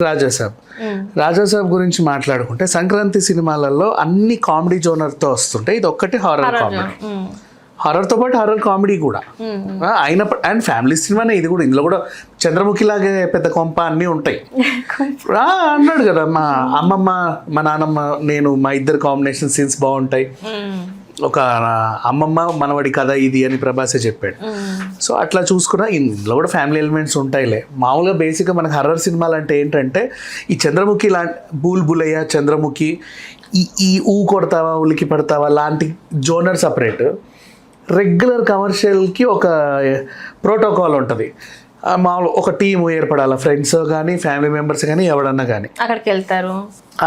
రాజాసాబ్ రాజాసాబ్ గురించి మాట్లాడుకుంటే సంక్రాంతి సినిమాలలో అన్ని కామెడీ జోనర్తో వస్తుంటాయి, ఇది ఒక్కటి హారర్ కామెడీ. హారర్తో పాటు హారర్ కామెడీ కూడా అయిన అండ్ ఫ్యామిలీ సినిమానే ఇది కూడా. ఇందులో కూడా చంద్రముఖి లాగే పెద్ద కొంప అన్నీ ఉంటాయి. అన్నాడు కదా, మా అమ్మమ్మ మా నాన్నమ్మ నేను మా ఇద్దరు కాంబినేషన్ సీన్స్ బాగుంటాయి, ఒక అమ్మమ్మ మనవడి కథ ఇది అని ప్రభాసే చెప్పాడు. సో అట్లా చూసుకున్నా ఇందులో కూడా ఫ్యామిలీ ఎలిమెంట్స్ ఉంటాయిలే. మామూలుగా బేసిక్గా మనకు హర్రర్ సినిమాలు అంటే ఏంటంటే ఈ చంద్రముఖి లాంటి బులయ్య చంద్రముఖి ఈ ఊ కొడతావా ఉలికి పడతావా లాంటి జోనర్ సపరేట్, రెగ్యులర్ కమర్షియల్కి ఒక ప్రోటోకాల్ ఉంటుంది. మామూలు ఒక టీము ఏర్పడాలి, ఫ్రెండ్స్ కానీ ఫ్యామిలీ మెంబర్స్ కానీ ఎవడన్నా కానీ అక్కడికి వెళ్తారు.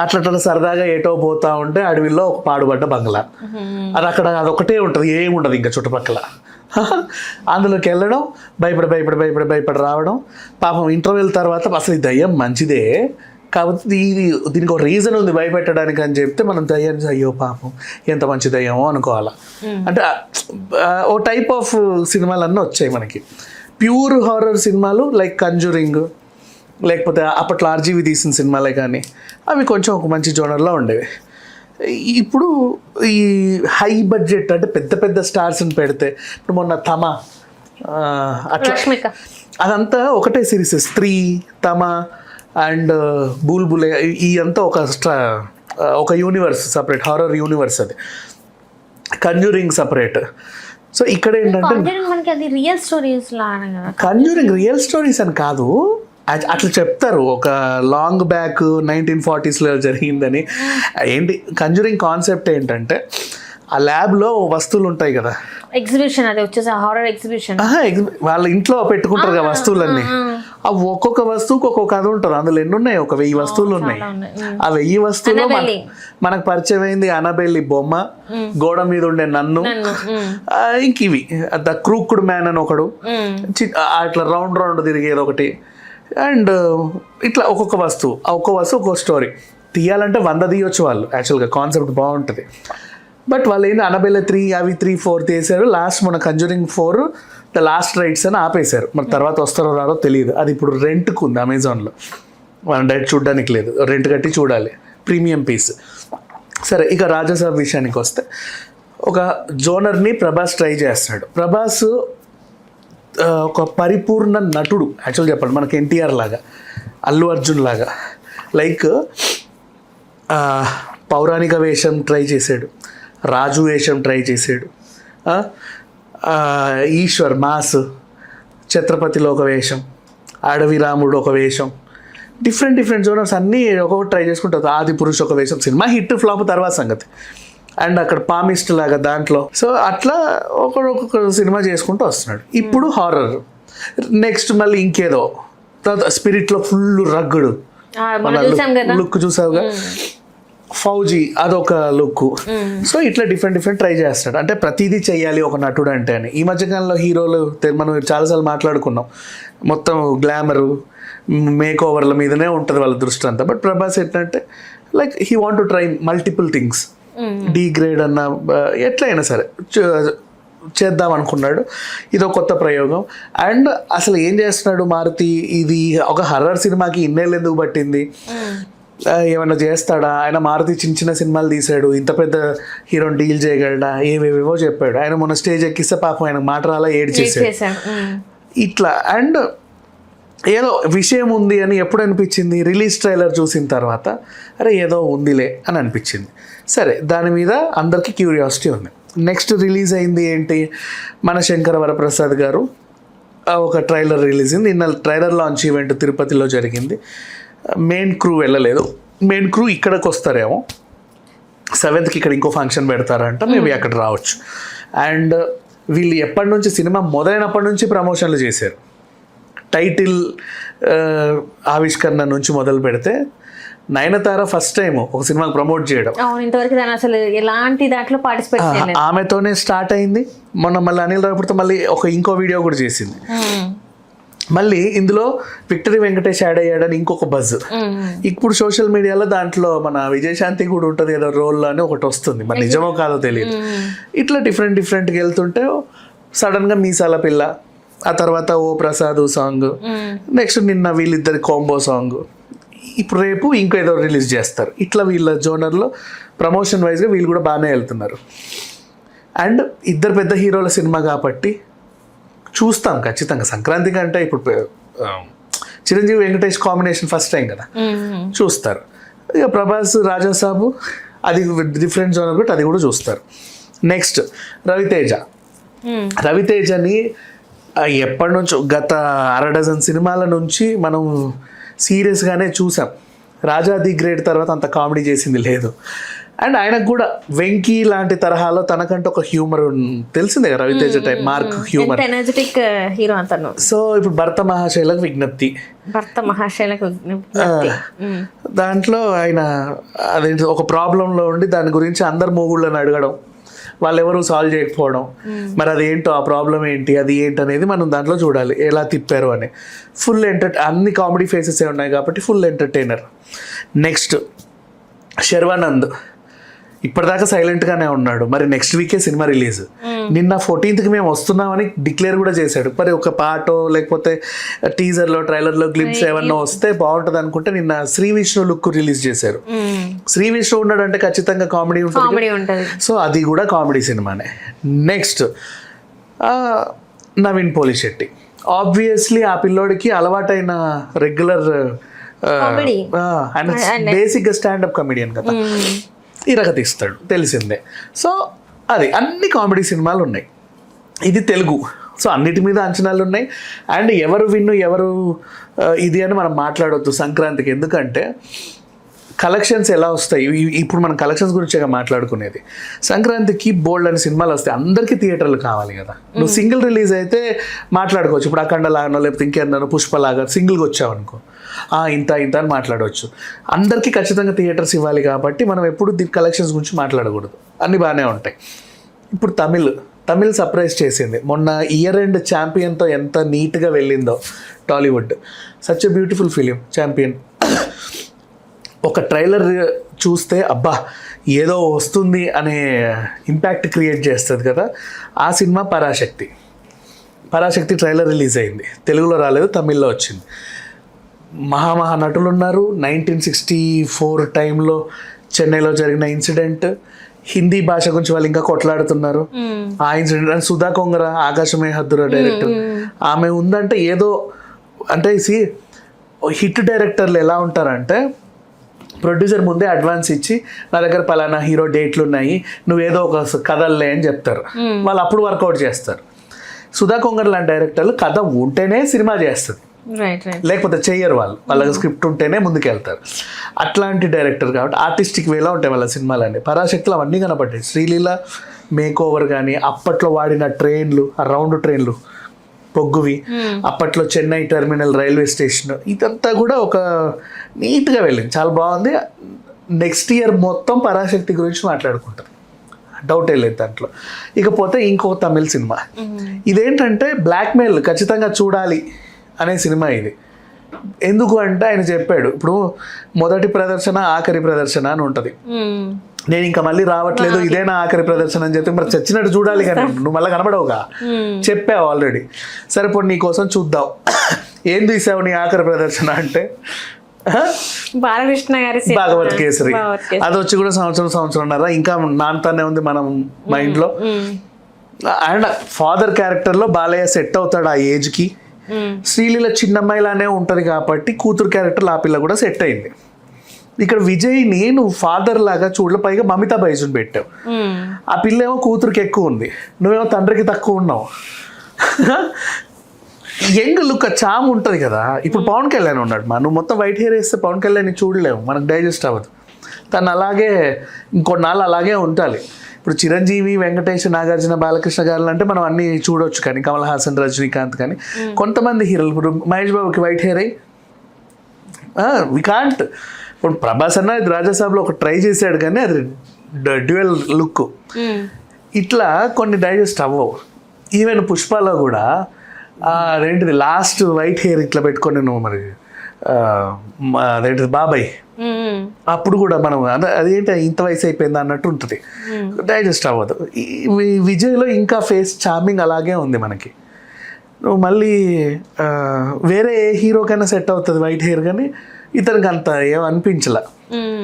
అట్లా సరదాగా ఏటో పోతా ఉంటే అడవిలో ఒక పాడుబడ్డ బంగ్లా, అది అక్కడ అదొకటే ఉంటుంది, ఏముండదు ఇంకా చుట్టుపక్కల. అందులోకి వెళ్ళడం, భయపడి రావడం. పాపం ఇంటర్వ్యూల తర్వాత అసలు ఈ దయ్యం మంచిదే కాబట్టి దీనికి ఒక రీజన్ ఉంది భయపెట్టడానికి అని చెప్తే మనం దయ్యాన్ని అయ్యో పాపం ఎంత మంచి దయ్యమో అనుకోవాలా. అంటే ఓ టైప్ ఆఫ్ సినిమాలన్నీ వచ్చాయి మనకి. ప్యూర్ హారర్ సినిమాలు లైక్ కంజూరింగ్, లేకపోతే అప్పట్లో ఆర్జీవి తీసిన సినిమాలే కానీ అవి కొంచెం ఒక మంచి జోనర్లో ఉండేవి. ఇప్పుడు ఈ హై బడ్జెట్ అంటే పెద్ద పెద్ద స్టార్స్ని పెడితే, ఇప్పుడు మొన్న తమ అట్లా అదంతా ఒకటే సిరీస్, స్త్రీ, తమ అండ్ బుల్బులే, ఈ అంతా ఒక యూనివర్స్ సపరేట్, హారర్ యూనివర్స్. అది కంజూరింగ్ సపరేట్. సో ఇక్కడ ఏంటంటే కంజూరింగ్ రియల్ స్టోరీస్ అని కాదు, అట్లా చెప్తారు ఒక లాంగ్ బ్యాక్ 1940s జరిగిందని. ఏంటి కంజూరింగ్ కాన్సెప్ట్ ఏంటంటే ఆ ల్యాబ్లో వస్తువులు ఉంటాయి కదా, ఎగ్జిబిషన్, అది వచ్చేసి హారర్ ఎగ్జిబిషన్. వాళ్ళ ఇంట్లో పెట్టుకుంటారు కదా వస్తువులన్నీ, ఆ ఒక్కొక్క వస్తువుకి ఒక్కొక్క కథ ఉంటుంది. అందులో ఎన్ని ఉన్నాయి, ఒక 1000 వస్తువులు ఉన్నాయి. ఆ 1000 వస్తువులు మనకు పరిచయం అయింది అనబెల్లి బొమ్మ, గోడ మీద ఉండే నన్ను, ఇంక ఇవి ద క్రూక్డ్ మ్యాన్ అని ఒకడు, అట్లా రౌండ్ తిరిగేది ఒకటి. అండ్ ఇట్లా ఒక్కొక్క వస్తువు ఒక్కొక్క స్టోరీ తీయాలంటే 100 తీయొచ్చు వాళ్ళు. యాక్చువల్గా కాన్సెప్ట్ బాగుంటుంది. బట్ వాళ్ళు ఏంటి అనబెల్ల 3 అవి 3, 4 తీసారు. లాస్ట్ మన కంజూరింగ్ 4 ద లాస్ట్ రైట్స్ అని ఆపేశారు. మరి తర్వాత వస్తారో రారో తెలియదు. అది ఇప్పుడు రెంట్కు ఉంది అమెజాన్లో, మనం డైరెక్ట్ చూడడానికి లేదు, రెంట్ కట్టి చూడాలి, ప్రీమియం పీస్. సరే, ఇక రాజాసాబ్ విషయానికి వస్తే ఒక జోనర్ని ప్రభాస్ ట్రై చేస్తాడు. ప్రభాస్ ఒక పరిపూర్ణ నటుడు యాక్చువల్గా చెప్పండి, మనకి ఎన్టీఆర్ లాగా, అల్లు అర్జున్ లాగా. లైక్ పౌరాణిక వేషం ట్రై చేశాడు, రాజు వేషం ట్రై చేశాడు, ఈశ్వర్ మాస్, ఛత్రపతిలో ఒక వేషం, అడవి రాముడు ఒక వేషం, డిఫరెంట్ జోనర్స్ అన్నీ ఒక్కొక్కటి ట్రై చేసుకుంటారు. ఆది పురుష్ ఒక వేషం, సినిమా హిట్ ఫ్లాప్ తర్వాత సంగతి. అండ్ అక్కడ పామిస్ట్ లాగా దాంట్లో. సో అట్లా ఒక్కొక్క సినిమా చేసుకుంటూ వస్తున్నాడు. ఇప్పుడు హారర్, నెక్స్ట్ మళ్ళీ ఇంకేదో, తర్వాత స్పిరిట్లో ఫుల్ రగ్గుడు లుక్ చూసావుగా, ఫౌజీ అదొక లుక్. సో ఇట్లా డిఫరెంట్ ట్రై చేస్తాడు. అంటే ప్రతిదీ చెయ్యాలి ఒక నటుడు అంటే అని. ఈ మధ్యకాలంలో హీరోలు మనం చాలాసార్లు మాట్లాడుకున్నాం, మొత్తం గ్లామరు మేక్ ఓవర్ల మీదనే ఉంటుంది వాళ్ళ దృష్టి అంతా. బట్ ప్రభాస్ ఏంటంటే like he want to try multiple things, degrade అన్న ఎట్లయినా సరే చేద్దాం అనుకున్నాడు. ఇదో కొత్త ప్రయోగం. అండ్ అసలు ఏం చేస్తున్నాడు మారుతి, ఇది ఒక హర్రర్ సినిమాకి ఇన్నేళ్ళు ఎందుకు పట్టింది, ఏమన్నా చేస్తాడా ఆయన? మారుతి చిన్న సినిమాలు తీశాడు, ఇంత పెద్ద హీరోని డీల్ చేయగలడా, ఏవేవేవో చెప్పాడు. ఆయన మొన్న స్టేజ్ ఎక్కిస్తే పాపం ఆయన మాట రాలా ఏడ్ చేశాడు ఇట్లా. అండ్ ఏదో విషయం ఉంది అని ఎప్పుడు అనిపించింది, రిలీజ్ ట్రైలర్ చూసిన తర్వాత అరే ఏదో ఉందిలే అని అనిపించింది. సరే, దాని మీద అందరికీ క్యూరియాసిటీ ఉంది. నెక్స్ట్ రిలీజ్ అయింది ఏంటి, మన శంకర వరప్రసాద్ గారు ఒక ట్రైలర్ రిలీజ్ అయింది. నిన్న ట్రైలర్ లాంచ్ ఈవెంట్ తిరుపతిలో జరిగింది. మెయిన్ క్రూ వెళ్ళలేదు, మెయిన్ క్రూ ఇక్కడికి వస్తారేమో, 7th ఇక్కడ ఇంకో ఫంక్షన్ పెడతారంట, మేబీ అక్కడ రావచ్చు. అండ్ వీళ్ళు ఎప్పటి నుంచి సినిమా మొదలైనప్పటి నుంచి ప్రమోషన్లు చేశారు. టైటిల్ ఆవిష్కరణ నుంచి మొదలు పెడితే నయనతార ఫస్ట్ టైం ఒక సినిమాకి ప్రమోట్ చేయడం, ఇంతవరకు అసలు ఎలాంటి దాంట్లో పార్టిసిపేట్ చేయలేదు, ఆమెతోనే స్టార్ట్ అయింది. మొన్న మళ్ళీ అనిల్ రావుపూడితో మళ్ళీ ఇంకో వీడియో కూడా చేసింది. మళ్ళీ ఇందులో విక్టరీ వెంకటేష్ యాడ్ అయ్యాడని ఇంకొక బజ్. ఇప్పుడు సోషల్ మీడియాలో దాంట్లో మన విజయశాంతి కూడా ఉంటుంది ఏదో రోల్ అని ఒకటి వస్తుంది, మరి నిజమో కాదో తెలియదు. ఇట్లా డిఫరెంట్గా వెళ్తుంటే సడన్గా మీసాల పిల్ల, ఆ తర్వాత ఓ ప్రసాద్ సాంగ్, నెక్స్ట్ నిన్న వీళ్ళిద్దరి కాంబో సాంగ్, ఇప్పుడు రేపు ఇంకో ఏదో రిలీజ్ చేస్తారు. ఇట్లా వీళ్ళ జోనర్లో ప్రమోషన్ వైజ్గా వీళ్ళు కూడా బాగానే వెళ్తున్నారు. అండ్ ఇద్దరు పెద్ద హీరోల సినిమా కాబట్టి చూస్తాం ఖచ్చితంగా. సంక్రాంతి కంటే ఇప్పుడు Chiranjeevi Venkatesh combination first time కదా, చూస్తారు. ఇక ప్రభాస్ రాజాసాబు అది డిఫరెంట్ జోనర్ కూడా, అది కూడా చూస్తారు. నెక్స్ట్ రవితేజని ఎప్పటి నుంచో గత 6 డజన్ సినిమాల నుంచి మనం సీరియస్గానే చూసాం. రాజా ది గ్రేట్ తర్వాత అంత కామెడీ చేసింది లేదు. అండ్ ఆయనకు కూడా వెంకీ లాంటి తరహాలో తనకంటే ఒక హ్యూమర్ తెలిసిందే కదా, Ravi Teja type mark humour, energetic hero అంతను. సో ఇప్పుడు భర్త మహాశైలకు విజ్ఞప్తి, దాంట్లో ఆయన అదేంటి ఒక ప్రాబ్లంలో ఉండి దాని గురించి అందరు మూగుళ్ళని అడగడం, వాళ్ళు ఎవరు సాల్వ్ చేయకపోవడం, మరి అదేంటో ఆ ప్రాబ్లం ఏంటి, అది ఏంటి అనేది మనం దాంట్లో చూడాలి ఎలా తిప్పారు అని. ఫుల్ అన్ని కామెడీ ఫేసెస్ ఉన్నాయి కాబట్టి ఫుల్ ఎంటర్టైనర్. నెక్స్ట్ శర్వానంద్ ఇప్పటిదాకా సైలెంట్గానే ఉన్నాడు, మరి నెక్స్ట్ వీకే సినిమా రిలీజ్. నిన్న 14th మేము వస్తున్నామని డిక్లేర్ కూడా చేశాడు. మరి ఒక పాటో లేకపోతే టీజర్లో ట్రైలర్లో గ్లిప్స్ ఏమన్నా వస్తే బాగుంటుంది అనుకుంటే నిన్న శ్రీ విష్ణు లుక్ రిలీజ్ చేశారు. శ్రీ విష్ణు ఉన్నాడు అంటే ఖచ్చితంగా కామెడీ ఉంటుంది, సో అది కూడా కామెడీ సినిమానే. నెక్స్ట్ నవీన్ పోలిశెట్టి, ఆబ్వియస్లీ ఆ పిల్లోడికి అలవాటైన రెగ్యులర్ ఆయన బేసిక్గా స్టాండప్ కమెడియన్ కదా, తీస్తాడు తెలిసిందే. సో అది అన్ని కామెడీ సినిమాలు ఉన్నాయి. ఇది తెలుగు, సో అన్నిటి మీద అంచనాలు ఉన్నాయి. అండ్ ఎవరు విన్ను ఎవరు ఇది అని మనం మాట్లాడవద్దు సంక్రాంతికి, ఎందుకంటే కలెక్షన్స్ ఎలా వస్తాయి. ఇప్పుడు మనం కలెక్షన్స్ గురించే మాట్లాడుకునేది. సంక్రాంతికి బోల్డ్ అని సినిమాలు వస్తాయి, అందరికీ థియేటర్లు కావాలి కదా. నువ్వు సింగిల్ రిలీజ్ అయితే మాట్లాడుకోవచ్చు. ఇప్పుడు అఖండ లాగానో లేకపోతే ఇంకేందనో పుష్పలాగా సింగిల్గా వచ్చావు అనుకో, ఇంత అని మాట్లాడవచ్చు. అందరికీ ఖచ్చితంగా థియేటర్స్ ఇవ్వాలి కాబట్టి మనం ఎప్పుడు దీని కలెక్షన్స్ గురించి మాట్లాడకూడదు, అన్నీ బాగానే ఉంటాయి. ఇప్పుడు తమిళ్ సర్ప్రైజ్ చేసింది. మొన్న ఇయర్ ఎండ్ ఛాంపియన్తో ఎంత నీట్గా వెళ్ళిందో Tollywood. Such a beautiful film champion. ఒక ట్రైలర్ చూస్తే అబ్బా ఏదో వస్తుంది అనే ఇంపాక్ట్ క్రియేట్ చేస్తుంది కదా, ఆ సినిమా పరాశక్తి ట్రైలర్ రిలీజ్ అయింది. తెలుగులో రాలేదు, తమిళ్లో వచ్చింది. మహా నటులు ఉన్నారు. 1964 టైంలో చెన్నైలో జరిగిన ఇన్సిడెంట్, హిందీ భాష గురించి వాళ్ళు ఇంకా కొట్లాడుతున్నారు. ఆ incident and Sudha Kongara, Aakasame Haddura director, ఆమె ఉందంటే ఏదో అంటే హిట్ డైరెక్టర్లు ఎలా ఉంటారంటే ప్రొడ్యూసర్ ముందే అడ్వాన్స్ ఇచ్చి నా దగ్గర పలానా హీరో డేట్లు ఉన్నాయి, నువ్వేదో ఒక కథలే అని చెప్తారు. వాళ్ళు అప్పుడు వర్కౌట్ చేస్తారు. సుధా కొంగర్ లాంటి డైరెక్టర్లు కథ ఉంటేనే సినిమా చేస్తుంది, లేకపోతే చెయ్యరు. వాళ్ళకి స్క్రిప్ట్ ఉంటేనే ముందుకెళ్తారు. అట్లాంటి డైరెక్టర్ కాబట్టి ఆర్టిస్టిక్ వేలో ఉంటాయి వాళ్ళ సినిమాలన్నీ. పరాశక్తిలో అవన్నీ కనపడ్డాయి. శ్రీలీల మేక్ ఓవర్ కానీ, అప్పట్లో వాడిన ట్రైన్లు, ఆ రౌండ్ ట్రైన్లు పొగ్గువి, అప్పట్లో చెన్నై టెర్మినల్ రైల్వే స్టేషన్, ఇదంతా కూడా ఒక నీట్గా వెళ్ళింది, చాలా బాగుంది. నెక్స్ట్ ఇయర్ మొత్తం పరాశక్తి గురించి మాట్లాడుకుంటారు, డౌటే లేదు దాంట్లో. ఇకపోతే ఇంకో తమిళ్ సినిమా, ఇదేంటంటే బ్లాక్మెయిల్ ఖచ్చితంగా చూడాలి అనే సినిమా ఇది. ఎందుకు అంటే ఆయన చెప్పాడు, ఇప్పుడు మొదటి ప్రదర్శన ఆఖరి ప్రదర్శన అని ఉంటుంది. నేను ఇంకా మళ్ళీ రావట్లేదు, ఇదేనా ఆఖరి ప్రదర్శన అని చెప్తే మరి చచ్చినట్టు చూడాలి కానీ నువ్వు మళ్ళీ కనబడవుగా, చెప్పావు ఆల్రెడీ. సరే ఇప్పుడు నీ కోసం చూద్దాం, ఏం తీసావు నీ ఆఖరి ప్రదర్శన అంటే బాలకృష్ణ గారి భాగవత్ కేసరి. అది వచ్చి కూడా సంవత్సరంన్నర ఇంకా నాన్నతానే ఉంది మనం మైండ్లో. అండ్ ఫాదర్ క్యారెక్టర్లో బాలయ్య సెట్ అవుతాడు ఆ ఏజ్కి. శ్రీలీల చిన్నమ్మాయిలానే ఉంటుంది కాబట్టి కూతురు క్యారెక్టర్ ఆ పిల్ల కూడా సెట్ అయింది. ఇక్కడ విజయ్ని నువ్వు ఫాదర్ లాగా చూడలే, పైగా మమితా బైజుని పెట్టావు. ఆ పిల్ల ఏమో కూతురికి ఎక్కువ ఉంది, నువ్వేమో తండ్రికి తక్కువ ఉన్నావు. యంగ్ లుక్ చామ్ ఉంటుంది కదా. ఇప్పుడు పవన్ కళ్యాణ్ ఉన్నాడు, నువ్వు మొత్తం వైట్ హెయిర్ వేస్తే పవన్ కళ్యాణ్ చూడలేము, మనకు డైజెస్ట్ అవ్వదు. తను అలాగే ఇంకొన్నాళ్ళు అలాగే ఉండాలి. ఇప్పుడు చిరంజీవి, వెంకటేష్, నాగార్జున, బాలకృష్ణ గారు అంటే మనం అన్ని చూడొచ్చు, కానీ కమల్ హాసన్, రజనీకాంత్, కానీ కొంతమంది హీరోలు, ఇప్పుడు మహేష్ బాబుకి వైట్ హెయిర్ అయ్యి వి కాంట్. ఇప్పుడు ప్రభాస్ అన్న రాజాసాబ్లో ఒక ట్రై చేశాడు కానీ అది డ్యూయల్ లుక్. ఇట్లా కొన్ని డైజెస్ట్ అవ్వవు. ఈవెన్ పుష్పలో కూడా అదేంటిది లాస్ట్ వైట్ హెయిర్ ఇట్లా పెట్టుకొని నువ్వు మరి అదేంటిది బాబాయ్, అప్పుడు కూడా మనం అదేంటి ఇంత వయసు అయిపోయింది అన్నట్టు ఉంటుంది, డైజెస్ట్ అవ్వదు. విజయ్లో ఇంకా ఫేస్ చార్మింగ్ అలాగే ఉంది మనకి. నువ్వు మళ్ళీ వేరే ఏ హీరోకైనా సెట్ అవుతుంది వైట్ హెయిర్, కానీ ఇతనికి అంత ఏమనిపించలే.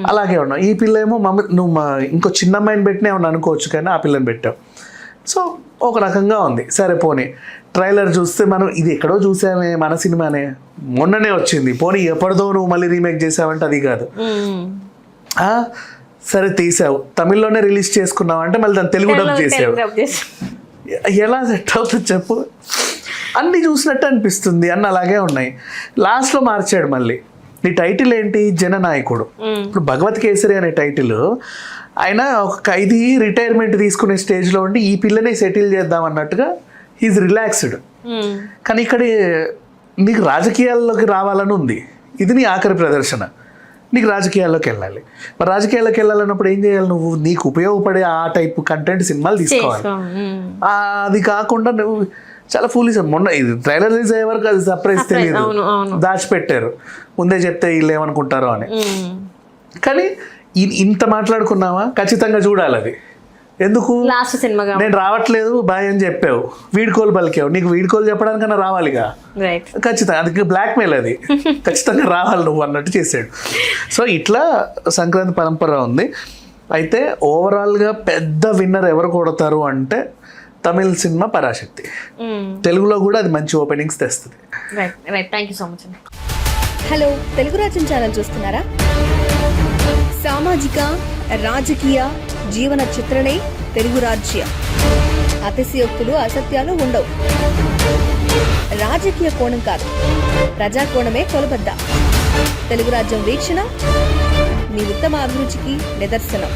అలాగే ఉన్నావు. ఈ పిల్ల ఏమో నువ్వు ఇంకో చిన్న అమ్మాయిని పెట్టినా ఏమన్నా అనుకోవచ్చు, కానీ ఆ పిల్లని పెట్టావు. సో ఒక రకంగా ఉంది. సరే పోనీ ట్రైలర్ చూస్తే మనం ఇది ఎక్కడో చూసామే, మన సినిమానే, మొన్ననే వచ్చింది, పోనీ ఎప్పటిదో నువ్వు మళ్ళీ రీమేక్ చేసావంటే అది కాదు. సరే తీసావు, తమిళ్లోనే రిలీజ్ చేసుకున్నావు అంటే మళ్ళీ దాన్ని తెలుగు డబ్ చేసావు. ఎలా సెట్ అవుతుంది చెప్పు? అన్నీ చూసినట్టు అనిపిస్తుంది, అన్న అలాగే ఉన్నాయి. లాస్ట్లో మార్చాడు మళ్ళీ. నీ టైటిల్ ఏంటి? జననాయకుడు. ఇప్పుడు భగవత్ కేసరి అనే టైటిల్ ఆయన ఒక ఖైదీ రిటైర్మెంట్ తీసుకునే స్టేజ్లో ఉండి ఈ పిల్లని సెటిల్ చేద్దాం అన్నట్టుగా ఈజ్ రిలాక్స్డ్. కానీ ఇక్కడ నీకు రాజకీయాల్లోకి రావాలని ఉంది, ఇది నీ ఆఖరి ప్రదర్శన, నీకు రాజకీయాల్లోకి వెళ్ళాలి. మరి రాజకీయాల్లోకి వెళ్ళాలన్నప్పుడు ఏం చేయాలి? నువ్వు నీకు ఉపయోగపడే ఆ టైప్ కంటెంట్ సినిమాలు తీసుకోవాలి. అది కాకుండా నువ్వు చాలా ఫూలిస్. మొన్న ఇది ట్రైలర్ రిలీజ్ అయ్యే వరకు అది సర్ప్రైజ్ తెలియదు, దాచిపెట్టారు, ముందే చెప్తే వీళ్ళు ఏమనుకుంటారో అని. కానీ ఇంత మాట్లాడుకున్నావా, ఖచ్చితంగా చూడాలి అది. ఎందుకు? లాస్ట్ సినిమా నేను రావట్లేదు బాయ్ అని చెప్పావు, వీడ్కోలు పలికావు, నీకు వీడ్కోలు చెప్పడానికన్నా రావాలిగా. ఖచ్చితంగా అది బ్లాక్మెయిల్, అది ఖచ్చితంగా రావాలి నువ్వు అన్నట్టు చేసాడు. సో ఇట్లా సంక్రాంతి పరంపర ఉంది. అయితే ఓవరాల్గా పెద్ద విన్నర్ ఎవరు కొడతారు అంటే తమిళ సినిమా పరాశక్తి. తెలుగులో కూడా అది మంచి ఓపెనింగ్స్ తెస్తుంది. హలో, తెలుగు రాజ్యం ఛానల్ చూస్తున్నారా? సామాజిక రాజకీయ జీవన చిత్రణే తెలుగు రాజ్యం. అతిశయోక్తులు అసత్యాలు ఉండవు. రాజకీయ కోణం కాదు, ప్రజా కోణమే కొలబద్ద. తెలుగు రాజ్యం వీక్షణ మీ ఉత్తమ అభిరుచికి నిదర్శనం.